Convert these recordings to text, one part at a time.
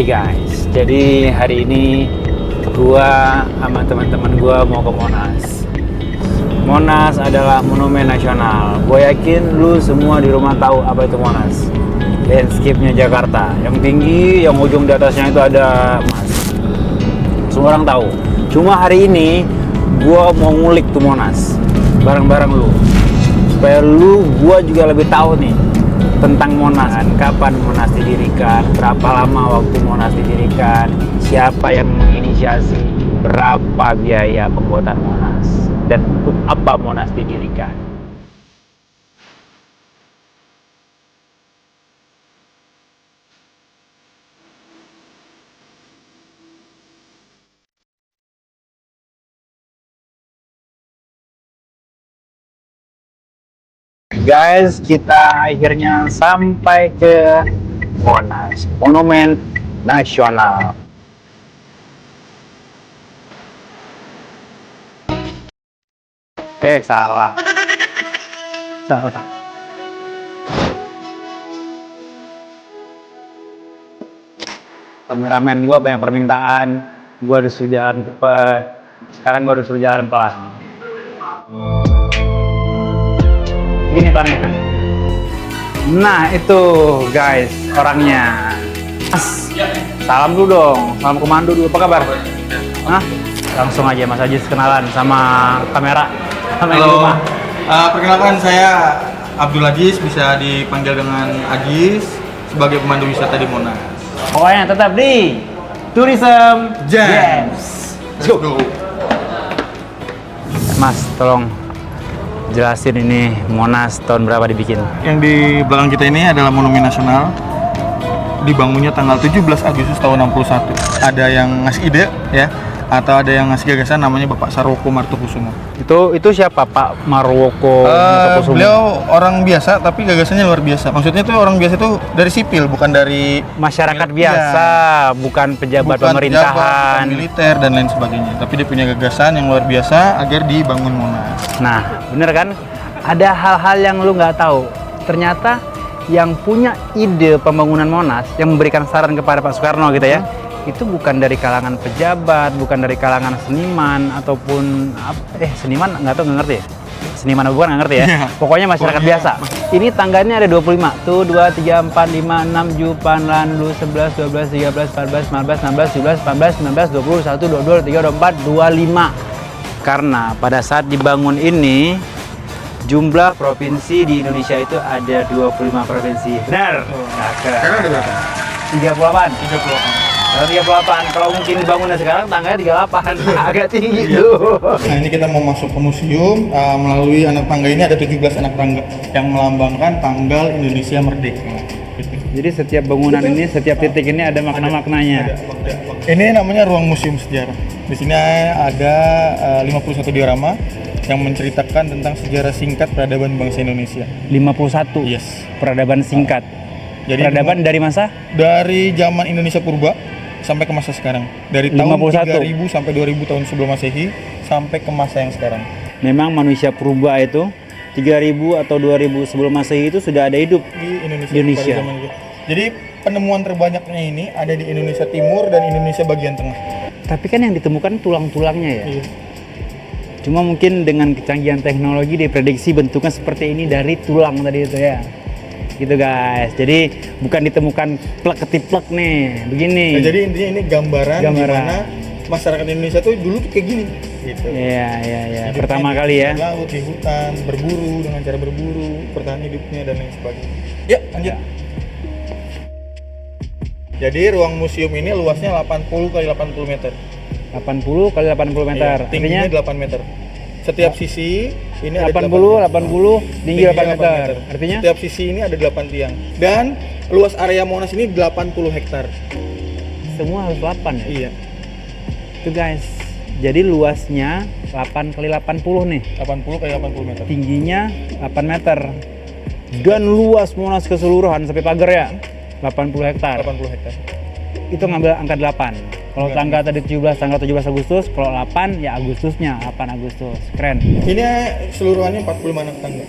Oke guys, jadi hari ini gua sama teman-teman gua mau ke Monas. Monas adalah monumen nasional. Gue yakin lu semua di rumah tahu apa itu Monas. Landscape-nya Jakarta, yang tinggi, yang ujung di atasnya itu ada emas. Semua orang tahu. Cuma hari ini gua mau ngulik tuh Monas bareng-bareng lu. Supaya gua juga lebih tahu nih tentang Monas, kapan Monas didirikan, berapa lama waktu Monas didirikan, siapa yang menginisiasi, berapa biaya pembuatan Monas, dan untuk apa Monas didirikan. Guys, kita akhirnya sampai ke Monas, Monumen Nasional. Salah. Salah. Kameramen gua banyak permintaan, gua harus jalan cepat. Sekarang gua harus jalan pelan. Gini tangannya. Nah itu guys orangnya. Mas, salam dulu dong, salam komando dulu. Apa kabar? Hah? Langsung aja Mas Ajis kenalan sama kamera. Sama yang di rumah. Perkenalkan saya Abdul Ajis, bisa dipanggil dengan Ajis, sebagai pemandu wisata di Monas. Pokoknya tetap di Tourism Jams. Let's go. Mas, tolong jelasin ini Monas tahun berapa dibikin? Yang di belakang kita ini adalah Monumen Nasional. Dibangunnya tanggal 17 Agustus tahun 61. Ada yang ngasih ide ya, atau ada yang ngasih gagasan, namanya Bapak Sarwoko Martokusumo. Itu siapa Pak Marwoko Martokusumo? Beliau orang biasa tapi gagasannya luar biasa. Maksudnya tuh orang biasa itu dari sipil, bukan dari Masyarakat biasa, bukan pejabat pemerintahan, bukan militer dan lain sebagainya. Tapi dia punya gagasan yang luar biasa agar dibangun Monas. Nah, bener kan? Ada hal-hal yang lu nggak tahu. Ternyata yang punya ide pembangunan Monas, yang memberikan saran kepada Pak Soekarno gitu ya, itu bukan dari kalangan pejabat, bukan dari kalangan seniman ataupun seniman nggak ngerti ya? Seniman apa bukan nggak ngerti ya? Pokoknya masyarakat biasa. Ini tangganya ada 25. Tuh 2, 3, 4, 5, 6, 7, 8, 9, 10, 11, 12, 13, 14, 15, 16, 17, 18, 19, 20, 21, 22, 23, 24, 25. Karena pada saat dibangun ini, jumlah provinsi di Indonesia itu ada 25 provinsi. Benar? Sekarang ada berapa? 38. 38. Kalau mungkin dibangunnya sekarang tangganya 38. Agak tinggi tuh. Nah, ini kita mau masuk ke museum. Melalui anak tangga ini ada 17 anak tangga yang melambangkan tanggal Indonesia merdeka. Jadi setiap bangunan ini, setiap titik ini ada makna-maknanya. Ini namanya ruang museum sejarah. Di sini ada 51 diorama yang menceritakan tentang sejarah singkat peradaban bangsa Indonesia. 51. Yes. Peradaban singkat. Jadi peradaban dari masa? Dari zaman Indonesia purba sampai ke masa sekarang. Dari tahun 3000 sampai 2000 tahun sebelum Masehi sampai ke masa yang sekarang. Memang manusia purba itu 3000 atau 2000 sebelum Masehi itu sudah ada hidup di Indonesia. Pada zaman itu. Jadi penemuan terbanyaknya ini ada di Indonesia Timur dan Indonesia bagian tengah. Tapi kan yang ditemukan tulang-tulangnya ya. Iya. Cuma mungkin dengan kecanggihan teknologi diprediksi bentuknya seperti ini dari tulang tadi itu ya. Gitu guys. Jadi bukan ditemukan plek-ketiplek nih, begini. Nah, jadi intinya ini gambaran gimana masyarakat Indonesia tuh dulu tuh kayak gini gitu. Iya. Pertama kali ya. Di laut, di hutan, berburu dengan cara berburu, bertahan hidupnya dan lain sebagainya. Ya, lanjut. Jadi ruang museum ini luasnya 80 kali 80 meter. 80 kali 80 meter. Iya, tingginya 8 meter. Setiap sisi ini ada 80 tinggi 8 meter. Artinya setiap sisi ini ada 8 tiang. Dan luas area Monas ini 80 hektar. Semua harus 8 ya? Iya. Itu guys. Jadi luasnya 8 kali 80 nih. 80 kali 80 meter. Tingginya 8 meter. Dan luas Monas keseluruhan sampai pagar ya 80 hektar. 80 hektar. Itu ngambil angka 8. Kalau tanggal tadi 17, tanggal 17 Agustus, kalau 8 ya Agustusnya, 8 Agustus. Keren. Ini seluruhannya 45 anak tangga.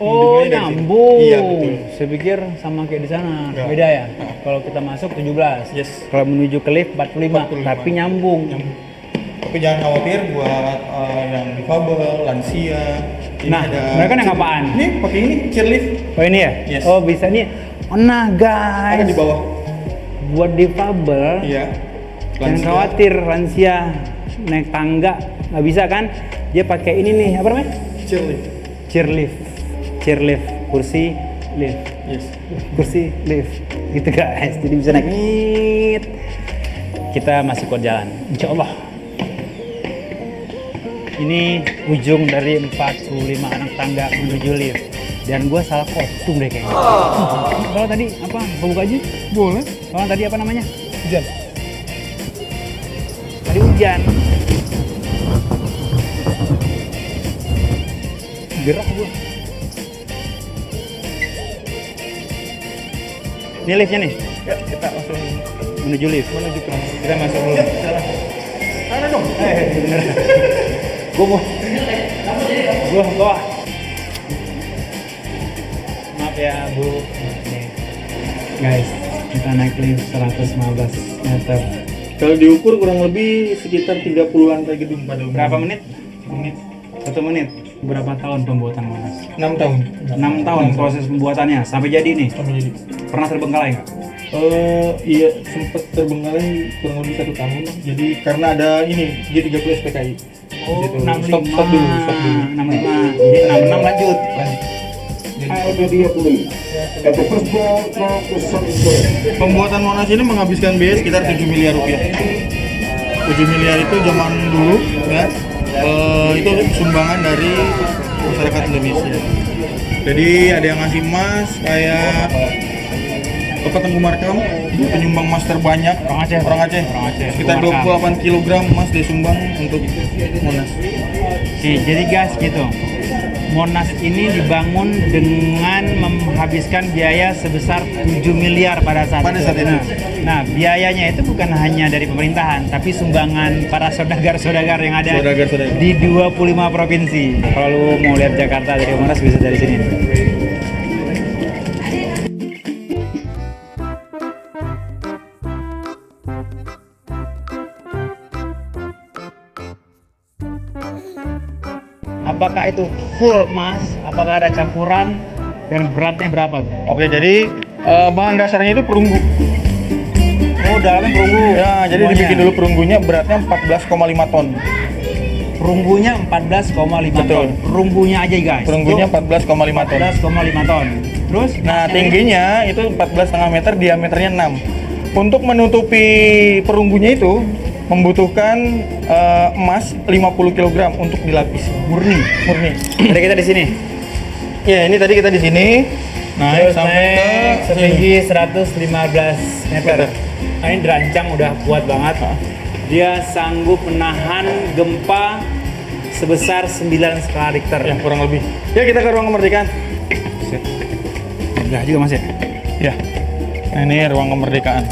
Oh, Hidungnya dari sini. nyambung. Iya, betul. Saya pikir sama kayak di sana. Enggak. Beda ya? Kalau kita masuk 17. Yes. Kalau menuju ke lift 45, 45. tapi nyambung. Nyambung. Tapi jangan khawatir buat yang difabel, lansia. Ini Nah, mereka yang apaan? Ini pakai ini chairlift. Oh ini ya? Yes. Oh bisa nih. Oh, nah guys. Ada di bawah. Buat difabel, Iya. jangan khawatir lansia naik tangga nggak bisa kan? Dia pakai ini nih apa namanya? Chairlift. Chairlift. Chairlift, kursi lift. Yes. Kursi lift. Gitu guys. Jadi bisa naik. Nit. Kita masih kuat jalan. Insya Allah. Ini ujung dari 45 anak tangga menuju lift. Dan gue salah kostum deh kayaknya. Kalau tadi apa? Buka aja? Boleh. Kalau tadi apa namanya? Hujan. Tadi hujan. Gerak gue. Ini liftnya nih. Ya, kita langsung Menuju lift. menuju ke Kita masuk dulu. Ya, salah. Sana dong. Gue mau. Gue bawa. Maaf ya Bu. Nih. Guys, kita naik lift 115 meter. Kalau diukur kurang lebih sekitar 30 lantai gedung pada umumnya. Berapa menit? Menit. 1 menit. Berapa tahun pembuatan Monas? 6 tahun. 6 tahun proses pembuatannya sampai jadi nih. Sampai jadi. Pernah terbengkalai nggak? Iya sempat terbengkalai kurang lebih 1 tahun. Jadi karena ada ini G30 SPKI. Oh, Gitu. 65. Stop dulu, stop dulu. 65. Jadi 66 lanjut. Lanjut. Ada dia pulih. At the first ball, now the sun is going. Pembuatan Monas ini menghabiskan biaya sekitar 7 miliar rupiah. 7 miliar itu zaman dulu ya. Itu sumbangan dari masyarakat Indonesia. Jadi ada yang ngasih emas kayak Bapak Tengku Markam, dia penyumbang emas terbanyak. Orang Aceh. Orang Aceh. Orang Aceh. Sekitar Tengku Markam. 28 kg emas dia sumbang untuk Monas. Oke, jadi guys gitu. Monas ini dibangun dengan menghabiskan biaya sebesar 7 miliar pada saat itu. Nah, biayanya itu bukan hanya dari pemerintahan, tapi sumbangan para saudagar-saudagar yang ada Saudagar-saudagar. di 25 provinsi. Kalau lu mau lihat Jakarta dari Monas bisa dari sini. Apakah itu full emas? Apakah ada campuran? Dan beratnya berapa? Oke, jadi bahan dasarnya itu perunggu. Oh, dalamnya perunggu. Ya, jadi Semuanya. dibikin dulu perunggunya beratnya 14,5 ton. Perunggunya 14,5 Betul. ton. Perunggunya aja guys. Perunggunya Itu 14,5 ton. 14,5 ton. Terus? Nah, tingginya itu 14,5 meter, diameternya 6. Untuk menutupi perunggunya itu membutuhkan emas 50 kg untuk dilapis. Murni. Murni. Tadi kita di sini. Ya, ini tadi kita di sini. Naik Terus sampai ke naik setinggi 115 meter. Nah, ini derancang udah kuat banget. Dia sanggup menahan gempa sebesar 9 skala Richter. ya kurang lebih. Ya, kita ke ruang kemerdekaan. Enggak juga Mas ya? Ya. Nah, ini ruang kemerdekaan.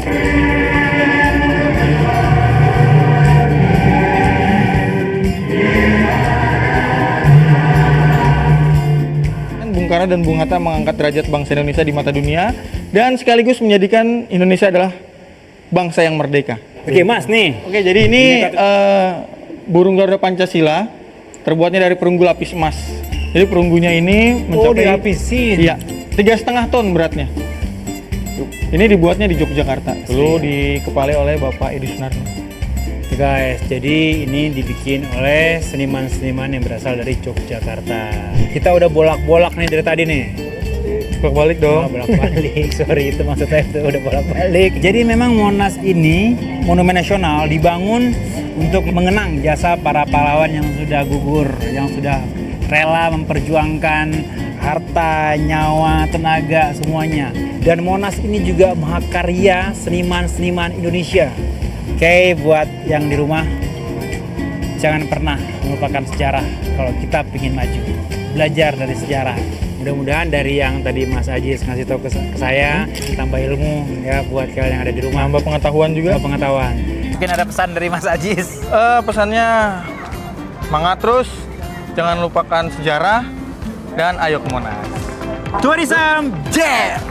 Bung Karno dan Bung Hatta mengangkat derajat bangsa Indonesia di mata dunia dan sekaligus menjadikan Indonesia adalah bangsa yang merdeka. Oke Mas nih. Oke, jadi ini burung Garuda Pancasila terbuatnya dari perunggu lapis emas. Jadi perunggunya ini mencapai dilapisin. Iya, 3,5 ton beratnya. Ini dibuatnya di Yogyakarta. Dulu dikepalai oleh Bapak Edi Sunarno. Guys, jadi ini dibikin oleh seniman-seniman yang berasal dari Yogyakarta. Kita udah bolak-bolak nih dari tadi nih. Bolak-balik Oh, dong. bolak-balik, sorry itu maksudnya itu udah bolak-balik. Jadi memang Monas ini monumen nasional dibangun untuk mengenang jasa para pahlawan yang sudah gugur, yang sudah rela memperjuangkan harta, nyawa, tenaga, semuanya. Dan Monas ini juga mahakarya seniman-seniman Indonesia. Oke, buat yang di rumah, jangan pernah melupakan sejarah kalau kita ingin maju. Belajar dari sejarah. Mudah-mudahan dari yang tadi Mas Ajis ngasih tahu ke saya, tambah ilmu ya buat kalian yang ada di rumah. Nambah pengetahuan juga. Tambah pengetahuan. Mungkin ada pesan dari Mas Ajis. Pesannya semangat terus, jangan lupakan sejarah dan ayo ke Monas. Tourism Jam.